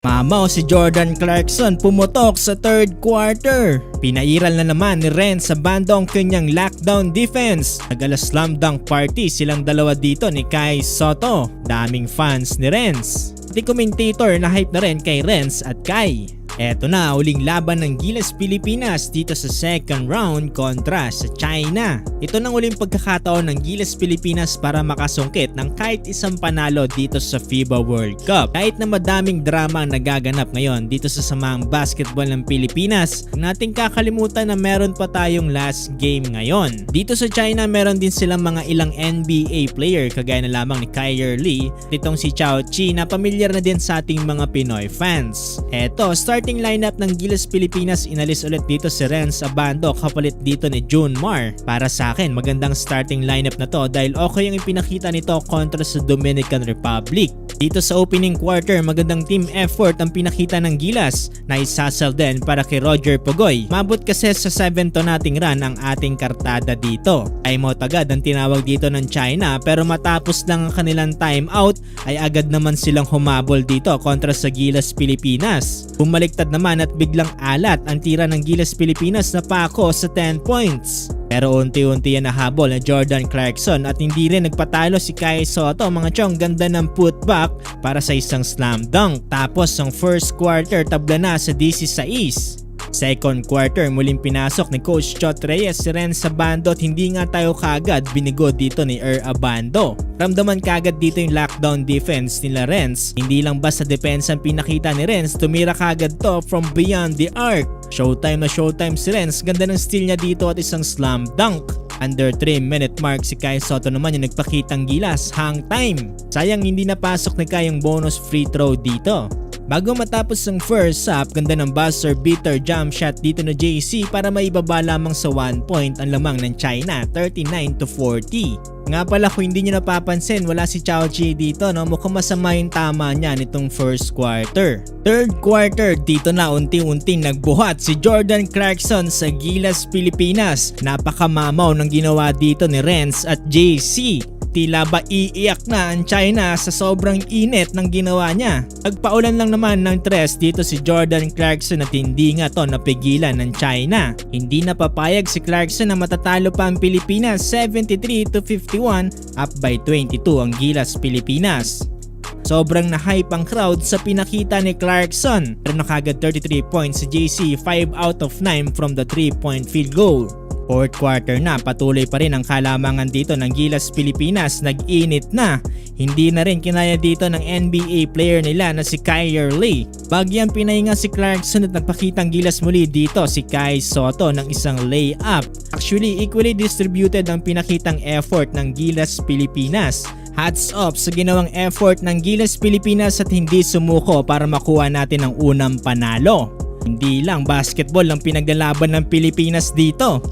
Mamaw si Jordan Clarkson pumutok sa third quarter. Pinairal na naman ni Renz sa bandong kanyang lockdown defense. Nagala slam dunk party silang dalawa dito ni Kai Sotto. Daming fans ni Renz. Pati commentator na hype na rin kay Renz at Kai. Eto na, uling laban ng Gilas Pilipinas dito sa second round kontra sa China. Ito nang uling pagkakataon ng Gilas Pilipinas para makasungkit ng kahit isang panalo dito sa FIBA World Cup. Kahit na madaming drama ang nagaganap ngayon dito sa samaang basketball ng Pilipinas, huwag nating kakalimutan na meron pa tayong last game ngayon. Dito sa China, meron din silang mga ilang NBA player kagaya na lamang ni Kyrie Lee, itong si Chao Chi na pamilyar na din sa ating mga Pinoy fans. Eto, starting lineup ng Gilas Pilipinas, inalis ulit dito si Renz Abando kapalit dito ni June Mar. Para sa akin, magandang starting lineup na to dahil okay yung ipinakita nito kontra sa Dominican Republic. Dito sa opening quarter, magandang team effort ang pinakita ng Gilas na isasal din para kay Roger Pugoy. Mabot kasi sa 7 to nating run ang ating kartada dito. Timeout agad ang tinawag dito ng China pero matapos lang ang kanilang timeout ay agad naman silang humabol dito kontra sa Gilas Pilipinas. Bumaliktad naman at biglang alat ang tira ng Gilas Pilipinas na pako sa 10 points. Pero unti-unti yan nahabol na Jordan Clarkson at hindi rin nagpatalo si Kai Sotto. Mga chong, ganda ng putback para sa isang slam dunk. Tapos ang first quarter tabla na sa DC6. Second quarter, muling pinasok ni Coach Chot Reyes si Renz Abando at hindi nga tayo kagad binigo dito ni Abando. Ramdaman kagad dito yung lockdown defense nila Renz. Hindi lang basta depensa ang pinakita ni Renz, tumira kagad to from beyond the arc. Showtime na showtime si Renz, ganda ng steal niya dito at isang slam dunk. Under 3-minute mark si Kai Sotto naman yung nagpakitang Gilas, hang time. Sayang hindi napasok ni Kai yung bonus free throw dito. Bago matapos ang first half, ganda ng buzzer beater jump shot dito na JC para maibaba lamang sa 1 point ang lamang ng China, 39-40. Nga pala kung hindi nyo napapansin, wala si Chao Chi dito, no? Mukhang masama yung tama niya nitong first quarter. Third quarter, dito na unti-unting nagbuhat si Jordan Clarkson sa Gilas Pilipinas. Napakamamaw ng ginawa dito ni Renz at JC. Tila ba iiyak na ang China sa sobrang init ng ginawa niya. Nagpaulan lang naman ng tres dito si Jordan Clarkson at hindi nga to napigilan ng China. Hindi napapayag si Clarkson na matatalo pa ang Pilipinas, 73-51, up by 22 ang Gilas Pilipinas. Sobrang na-hype ang crowd sa pinakita ni Clarkson. Pero nakagad 33 points si JC, 5 out of 9 from the 3-point field goal. Fourth quarter na, patuloy pa rin ang kalamangan dito ng Gilas Pilipinas, nag-init na. Hindi na rin kinaya dito ng NBA player nila na si Kyrie Lee. Bagyang pinahinga si Clarkson at nagpakitang Gilas muli dito si Kai Sotto ng isang layup. Actually, equally distributed ang pinakitang effort ng Gilas Pilipinas. Hats off sa ginawang effort ng Gilas Pilipinas at hindi sumuko para makuha natin ang unang panalo. Hindi lang basketball ang pinaglalaban ng Pilipinas dito.